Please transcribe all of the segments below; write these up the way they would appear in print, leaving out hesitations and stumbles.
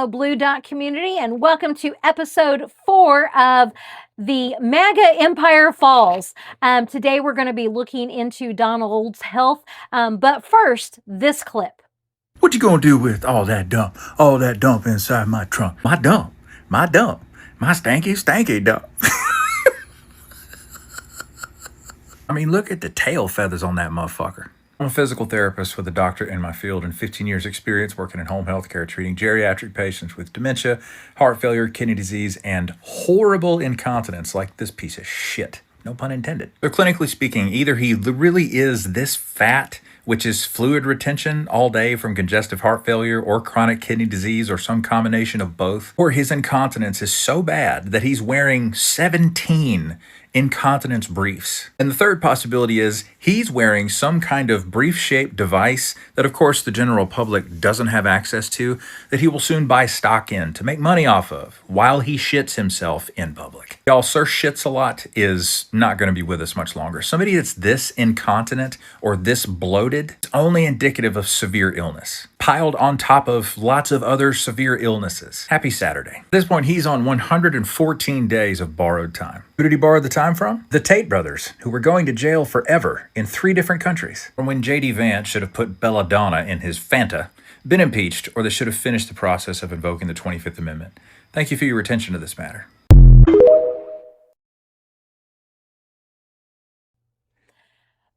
Hello, Blue Dot community, and welcome to episode 4 of the Maga Empire Falls. Today, we're going to be looking into Donald's health, but first, this clip. What you gonna do with all that dump inside my trunk? My dump, my stanky dump. I mean, look at the tail feathers on that motherfucker. I'm a physical therapist with a doctorate in my field and 15 years experience working in home health care, treating geriatric patients with dementia, heart failure, kidney disease, and horrible incontinence like this piece of shit. No pun intended. So clinically speaking, either he really is this fat, which is fluid retention all day from congestive heart failure or chronic kidney disease or some combination of both, or his incontinence is so bad that he's wearing 17 incontinence briefs. And the third possibility is he's wearing some kind of brief-shaped device that, of course, the general public doesn't have access to, that he will soon buy stock in to make money off of while he shits himself in public. Y'all, Sir Shits a Lot is not going to be with us much longer. Somebody that's this incontinent or this bloated is only indicative of severe illness, piled on top of lots of other severe illnesses. Happy Saturday. At this point, he's on 114 days of borrowed time. Who did he borrow the time from? The Tate brothers, who were going to jail forever in 3 different countries. From when J.D. Vance should have put belladonna in his Fanta, been impeached, or they should have finished the process of invoking the 25th Amendment. Thank you for your attention to this matter.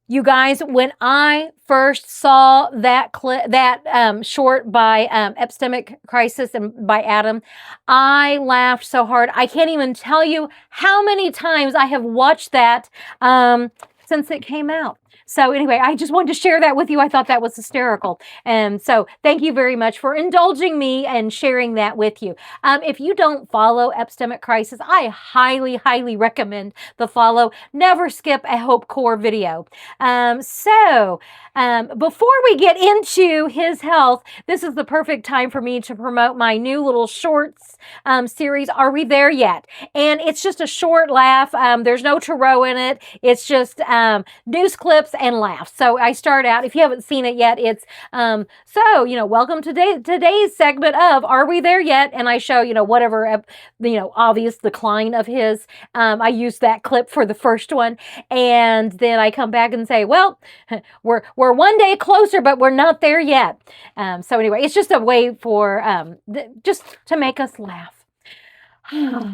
You guys, when I first saw that clip, short by Epistemic Crisis and by Adam, I laughed so hard. I can't even tell you how many times I have watched that since it came out. So anyway, I just wanted to share that with you. I thought that was hysterical. And so thank you very much for indulging me and sharing that with you. If you don't follow Epistemic Crisis, I highly, highly recommend the follow. Never skip a Hope Core video. Before we get into his health, this is the perfect time for me to promote my new little shorts series, Are We There Yet? And it's just a short laugh. There's no tarot in it. It's just news clips and laughs. So I start out, if you haven't seen it yet, it's, welcome to today's segment of Are We There Yet? And I show, whatever, obvious decline of his. I used that clip for the first one. And then I come back and say, well, we're one day closer, but we're not there yet. So anyway, it's just a way for, just to make us laugh.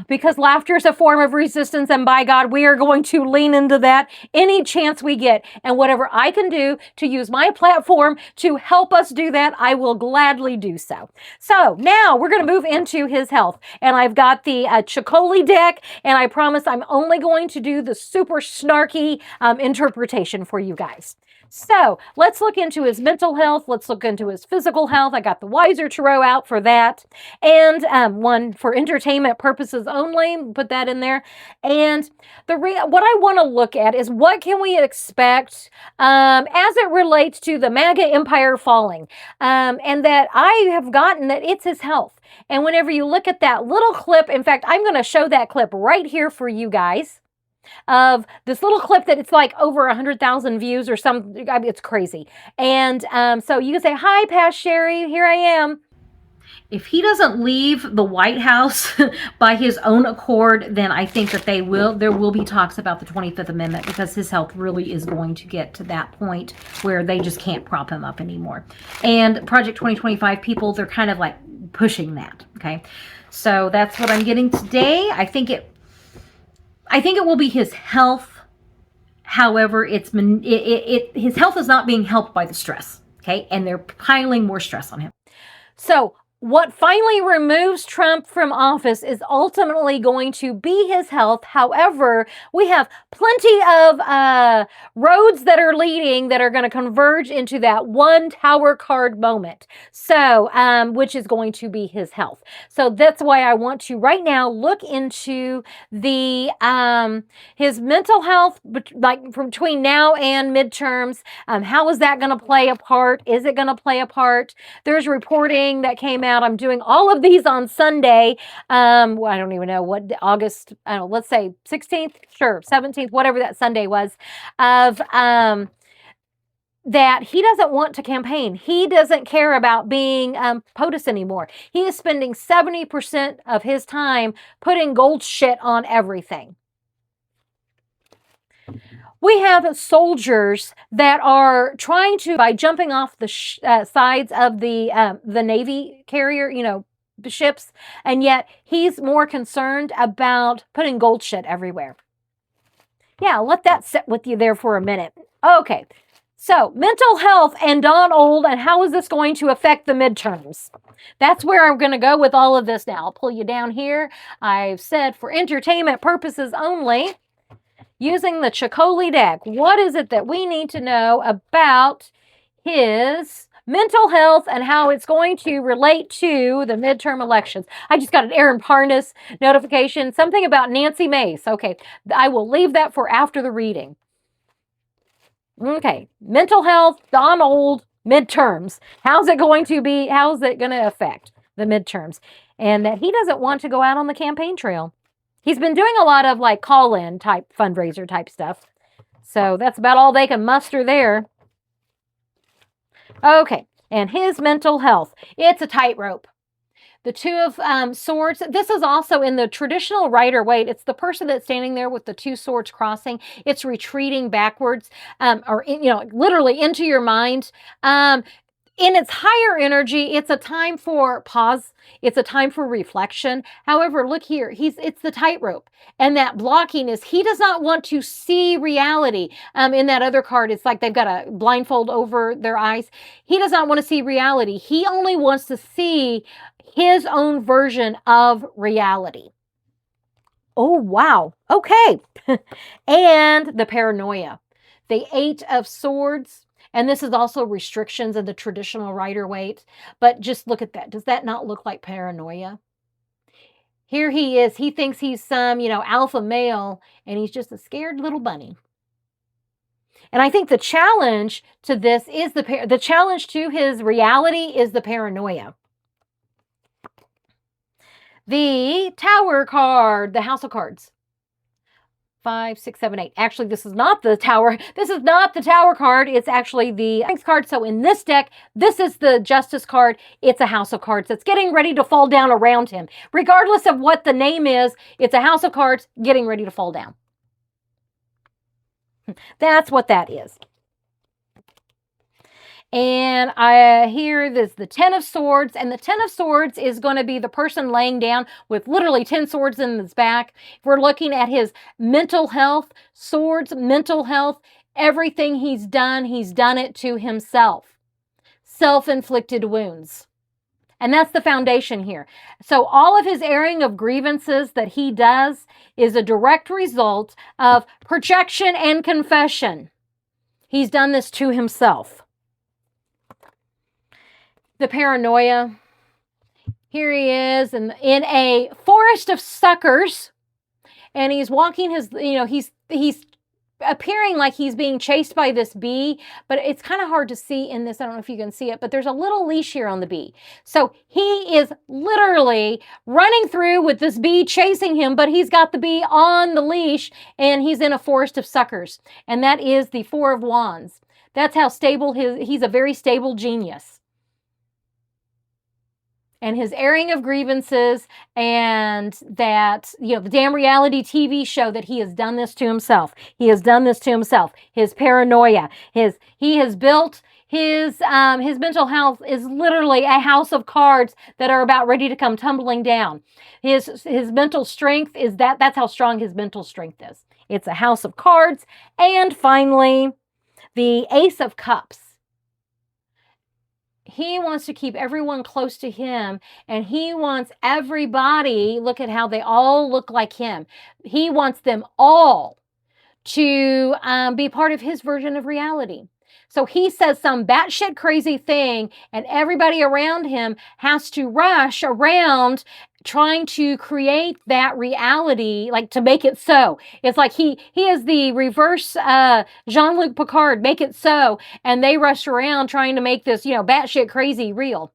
Because laughter is a form of resistance, and by God, we are going to lean into that any chance we get. And whatever I can do to use my platform to help us do that, I will gladly do so. So now we're going to move into his health. And I've got the Chicoli deck, and I promise I'm only going to do the super snarky interpretation for you guys. So let's look into his mental health. Let's look into his physical health. I got the Wiser Tarot out for that. And one for entertainment purposes only. Put that in there. And what I want to look at is what can we expect as it relates to the Maga Empire falling. And that I have gotten that it's his health. And whenever you look at that little clip, in fact, I'm going to show that clip right here for you guys. Of this little clip that it's like over 100,000 views or something. I mean, it's crazy. And so you can say, hi, Past Sherry, here I am. If he doesn't leave the White House by his own accord, then I think that there will be talks about the 25th Amendment, because his health really is going to get to that point where they just can't prop him up anymore. And Project 2025 people, they're kind of like pushing that. Okay. So that's what I'm getting today. I think it will be his health. However, his health is not being helped by the stress, okay? And they're piling more stress on him. So what finally removes Trump from office is ultimately going to be his health. However, we have plenty of roads that are leading that are going to converge into that one tower card moment. So, which is going to be his health. So that's why I want to right now look into the his mental health, like from between now and midterms. How is that going to play a part? Is it going to play a part? There's reporting that came out. I'm doing all of these on Sunday. I don't even know what August, let's say 16th, sure, 17th, whatever that Sunday was, of that he doesn't want to campaign. He doesn't care about being POTUS anymore. He is spending 70% of his time putting gold shit on everything. We have soldiers that are trying to, by jumping off the sides of the Navy carrier, the ships, and yet he's more concerned about putting gold shit everywhere. Yeah, let that sit with you there for a minute. Okay, so mental health and Don Old, and how is this going to affect the midterms? That's where I'm going to go with all of this now. I'll pull you down here. I've said for entertainment purposes only, using the Chicoli deck. What is it that we need to know about his mental health and how it's going to relate to the midterm elections? I just got an Aaron Parnas notification, something about Nancy Mace. Okay, I will leave that for after the reading. Okay, mental health, Don Old, midterms. How's it going to affect the midterms? And that he doesn't want to go out on the campaign trail. He's been doing a lot of like call-in type fundraiser type stuff. So that's about all they can muster there. Okay, and his mental health. It's a tightrope. The Two of Swords. This is also in the traditional Rider-Waite. It's the person that's standing there with the two swords crossing. It's retreating backwards, literally into your mind. In its higher energy, it's a time for pause. It's a time for reflection. However, look here, it's the tightrope. And that blocking is, he does not want to see reality. In that other card, it's like they've got a blindfold over their eyes. He does not want to see reality. He only wants to see his own version of reality. Oh, wow. Okay. And the paranoia. The Eight of Swords. And this is also restrictions of the traditional Rider-Waite. But just look at that. Does that not look like paranoia? Here he is. He thinks he's some, alpha male, and he's just a scared little bunny. And I think the challenge to this is the challenge to his reality is the paranoia. The Tower card, the House of Cards. 5, 6, 7, 8. Actually, this is not the Tower. This is not the Tower card. It's actually the Strength card. So in this deck, this is the Justice card. It's a House of Cards that's getting ready to fall down around him. Regardless of what the name is, it's a House of Cards getting ready to fall down. That's what that is. And here there's the Ten of Swords, and the Ten of Swords is going to be the person laying down with literally 10 swords in his back. If we're looking at his mental health, swords, mental health, everything he's done it to himself. Self-inflicted wounds. And that's the foundation here. So all of his airing of grievances that he does is a direct result of projection and confession. He's done this to himself. The paranoia. Here he is in a forest of suckers, and he's walking his, he's appearing like he's being chased by this bee, but it's kind of hard to see in this. I don't know if you can see it, but there's a little leash here on the bee. So he is literally running through with this bee chasing him, but he's got the bee on the leash, and he's in a forest of suckers. And that is the Four of Wands. That's how stable he's a very stable genius. And his airing of grievances, and that, the damn reality TV show that he has done this to himself. He has done this to himself. His paranoia. He has built his mental health is literally a house of cards that are about ready to come tumbling down. His mental strength is that's how strong his mental strength is. It's a house of cards. And finally, the Ace of Cups. He wants to keep everyone close to him, and he wants everybody, look at how they all look like him. He wants them all to be part of his version of reality. So he says some batshit crazy thing, and everybody around him has to rush around trying to create that reality, like to make it so. It's like he is the reverse Jean-Luc Picard, make it so, and they rush around trying to make this, batshit crazy real.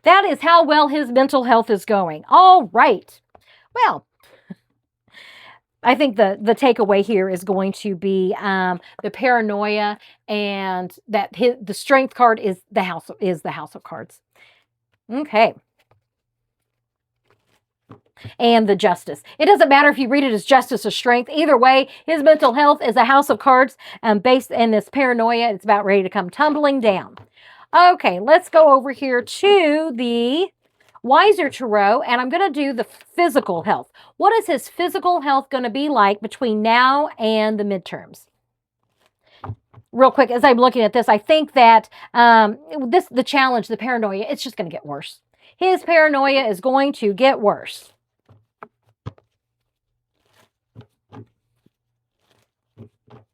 That is how well his mental health is going. All right. Well, I think the takeaway here is going to be the paranoia, and that the strength card is the house of cards. Okay. And the justice. It doesn't matter if you read it as justice or strength. Either way, his mental health is a house of cards, based in this paranoia. It's about ready to come tumbling down. Okay, let's go over here to the Wiser Tarot, and I'm going to do the physical health. What is his physical health going to be like between now and the midterms? Real quick, as I'm looking at this, I think that the challenge, the paranoia, it's just going to get worse. His paranoia is going to get worse.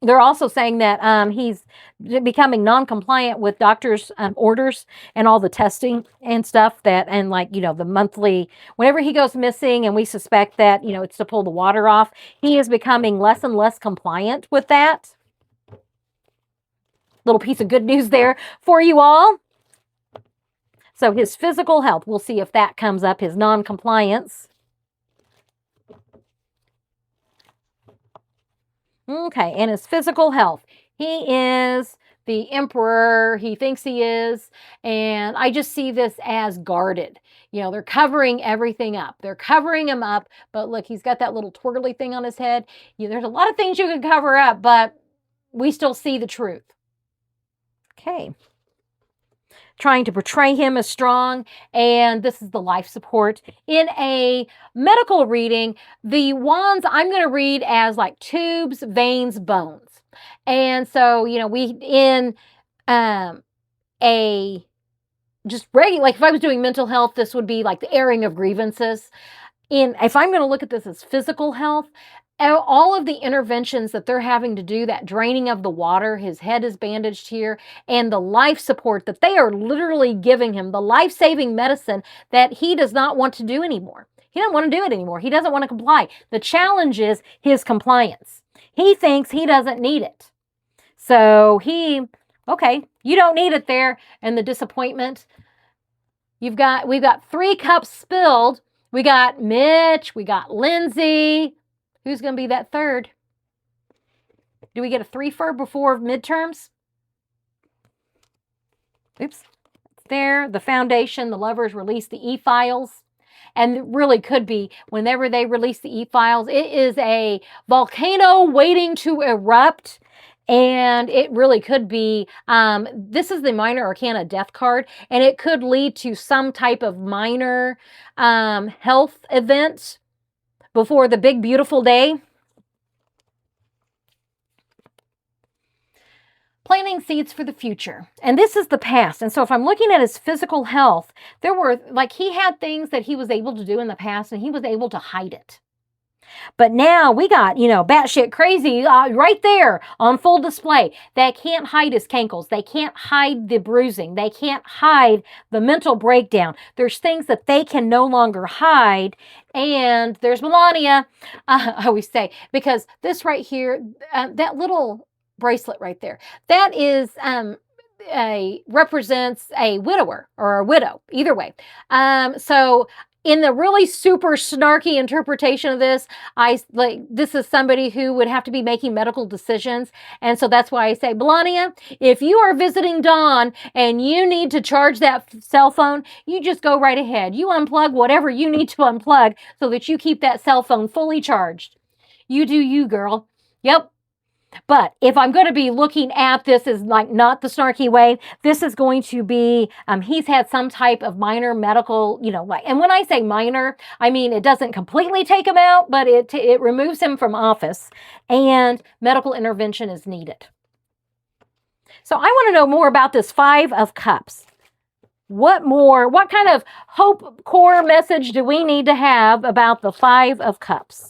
They're also saying that he's becoming non-compliant with doctors' orders and all the testing and stuff and like, the monthly, whenever he goes missing and we suspect that, it's to pull the water off, he is becoming less and less compliant with that. Little piece of good news there for you all. So his physical health, we'll see if that comes up, his non-compliance. Okay, and his physical health. He is the emperor. He thinks he is. And I just see this as guarded. They're covering everything up. They're covering him up. But look, he's got that little twirly thing on his head. There's a lot of things you can cover up, but we still see the truth. Okay. Trying to portray him as strong, and this is the life support. In a medical reading, the wands I'm going to read as like tubes, veins, bones. And so, we in a just regular, like if I was doing mental health, this would be like the airing of grievances. If I'm going to look at this as physical health, all of the interventions that they're having to do, that draining of the water, his head is bandaged here, and the life support that they are literally giving him, the life-saving medicine that he does not want to do anymore. He doesn't want to do it anymore. He doesn't want to comply. The challenge is his compliance. He thinks he doesn't need it. So okay, you don't need it there. And the disappointment, we've got 3 cups spilled. We got Mitch, we got Lindsay. Who's going to be that third? Do we get a 3-fer before midterms? Oops. It's there. The foundation, the lovers release the e-files. And it really could be, whenever they release the e-files, it is a volcano waiting to erupt. And it really could be, this is the Minor Arcana Death card, and it could lead to some type of minor health event before the big, beautiful day. Planting seeds for the future. And this is the past. And so if I'm looking at his physical health, he had things that he was able to do in the past, and he was able to hide it. But now we got, batshit crazy right there on full display. They can't hide his cankles. They can't hide the bruising. They can't hide the mental breakdown. There's things that they can no longer hide. And there's Melania, I always say, because this right here, that little bracelet right there, that is represents a widower or a widow, either way. So in the really super snarky interpretation of this, this is somebody who would have to be making medical decisions. And so that's why I say, Melania, if you are visiting Dawn and you need to charge that cell phone, you just go right ahead. You unplug whatever you need to unplug so that you keep that cell phone fully charged. You do you, girl. Yep. But if I'm going to be looking at this as like not the snarky way, this is going to be, he's had some type of minor medical, and when I say minor, I mean, it doesn't completely take him out, but it removes him from office, and medical intervention is needed. So I want to know more about this 5 of Cups. What kind of hope core message do we need to have about the 5 of Cups?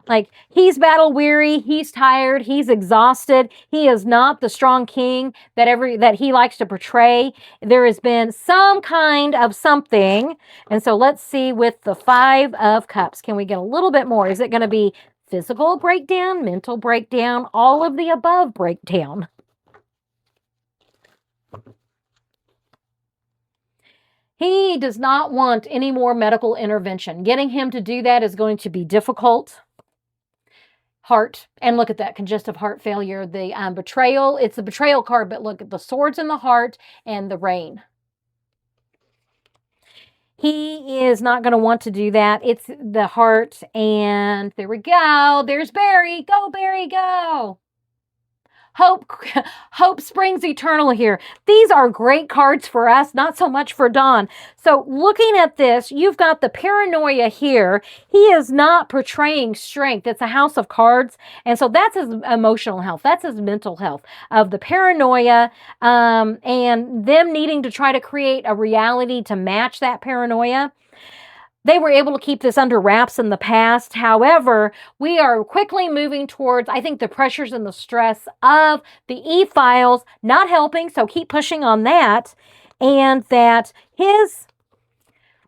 Like, he's battle weary, he's tired, he's exhausted. He is not the strong king that he likes to portray. There has been some kind of something. And so let's see with the 5 of Cups. Can we get a little bit more? Is it going to be physical breakdown, mental breakdown, all of the above breakdown? He does not want any more medical intervention. Getting him to do that is going to be difficult. Heart, and look at that, congestive heart failure, the betrayal. It's the betrayal card, but look at the swords in the heart and the rain. He is not going to want to do that. It's the heart, and there we go. There's Barry. Go, Barry, go. Hope springs eternal here. These are great cards for us, not so much for Don. So looking at this, you've got the paranoia here. He is not portraying strength. It's a house of cards. And so that's his emotional health. That's his mental health of the paranoia, and them needing to try to create a reality to match that paranoia. They were able to keep this under wraps in the past. However, we are quickly moving towards, I think, the pressures and the stress of the e-files not helping, so keep pushing on that. And that his,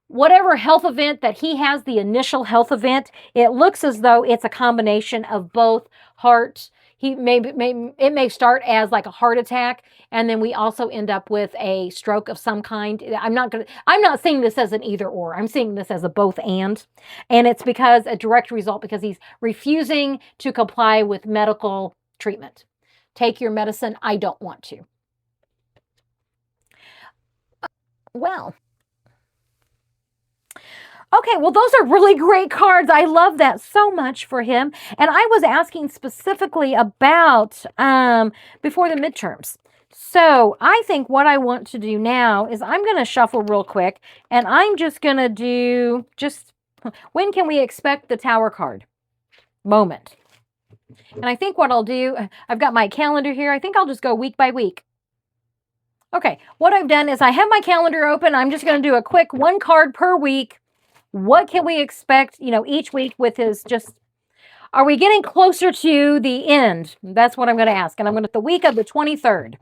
whatever health event that he has, the initial health event, it looks as though it's a combination of both heart. It may start as like a heart attack, and then we also end up with a stroke of some kind. I'm not seeing this as an either or. I'm seeing this as a both and it's because a direct result because he's refusing to comply with medical treatment. Take your medicine. I don't want to. Well. Okay, well, those are really great cards. I love that so much for him. And I was asking specifically about before the midterms. So I think what I want to do now is I'm going to shuffle real quick. And I'm just going to do when can we expect the Tower card? Moment. And I think what I'll do, I've got my calendar here. I think I'll just go week by week. Okay, what I've done is I have my calendar open. I'm just going to do a quick one card per week. What can we expect, each week with his are we getting closer to the end? That's what I'm going to ask. And I'm going to the week of the 23rd.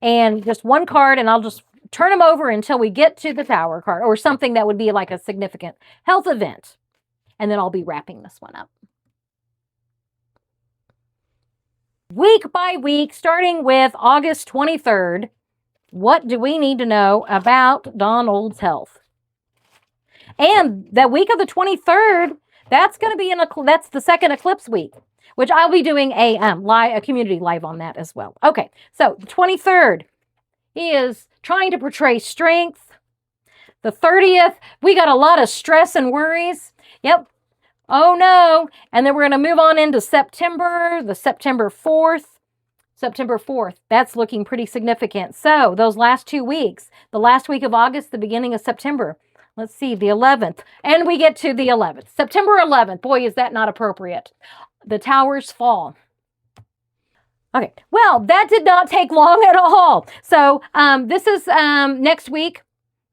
And just one card, and I'll just turn them over until we get to the Tower card or something that would be like a significant health event. And then I'll be wrapping this one up. Week by week, starting with August 23rd, what do we need to know about Donald's health? And that week of the 23rd, that's going to be that's the second eclipse week, which I'll be doing a community live on that as well. Okay, so the 23rd, he is trying to portray strength. The 30th, we got a lot of stress and worries. Yep. Oh no. And then we're going to move on into September, the September 4th. September 4th, that's looking pretty significant. So those last 2 weeks, the last week of August, the beginning of September. Let's see, the 11th. And we get to the 11th. September 11th. Boy, is that not appropriate. The towers fall. Okay, well, that did not take long at all. So this is next week,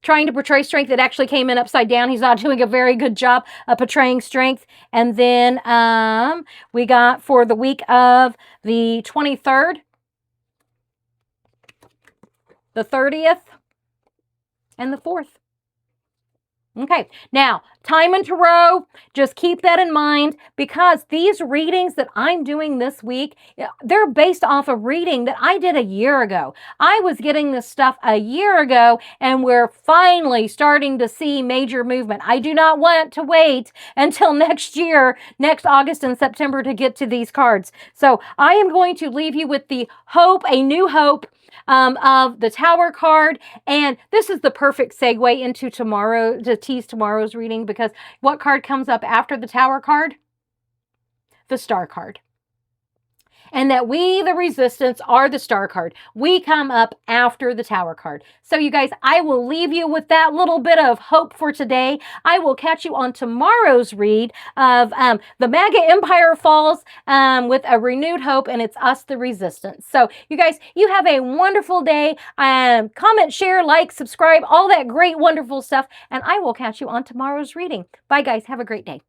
trying to portray strength. It actually came in upside down. He's not doing a very good job of portraying strength. And then we got for the week of the 23rd, the 30th, and the 4th. Okay, now, time in Tarot, just keep that in mind because these readings that I'm doing this week, they're based off a reading that I did a year ago. I was getting this stuff a year ago, and we're finally starting to see major movement. I do not want to wait until next year, next August and September to get to these cards. So I am going to leave you with the hope, a new hope, of the Tower card. And this is the perfect segue into to tease tomorrow's reading because what card comes up after the Tower card? The Star card. And that we, the Resistance, are the Star card. We come up after the Tower card. So you guys, I will leave you with that little bit of hope for today. I will catch you on tomorrow's read of the Maga Empire falls with a renewed hope, and it's us, the Resistance. So you guys, you have a wonderful day. Comment, share, like, subscribe, all that great, wonderful stuff. And I will catch you on tomorrow's reading. Bye, guys. Have a great day.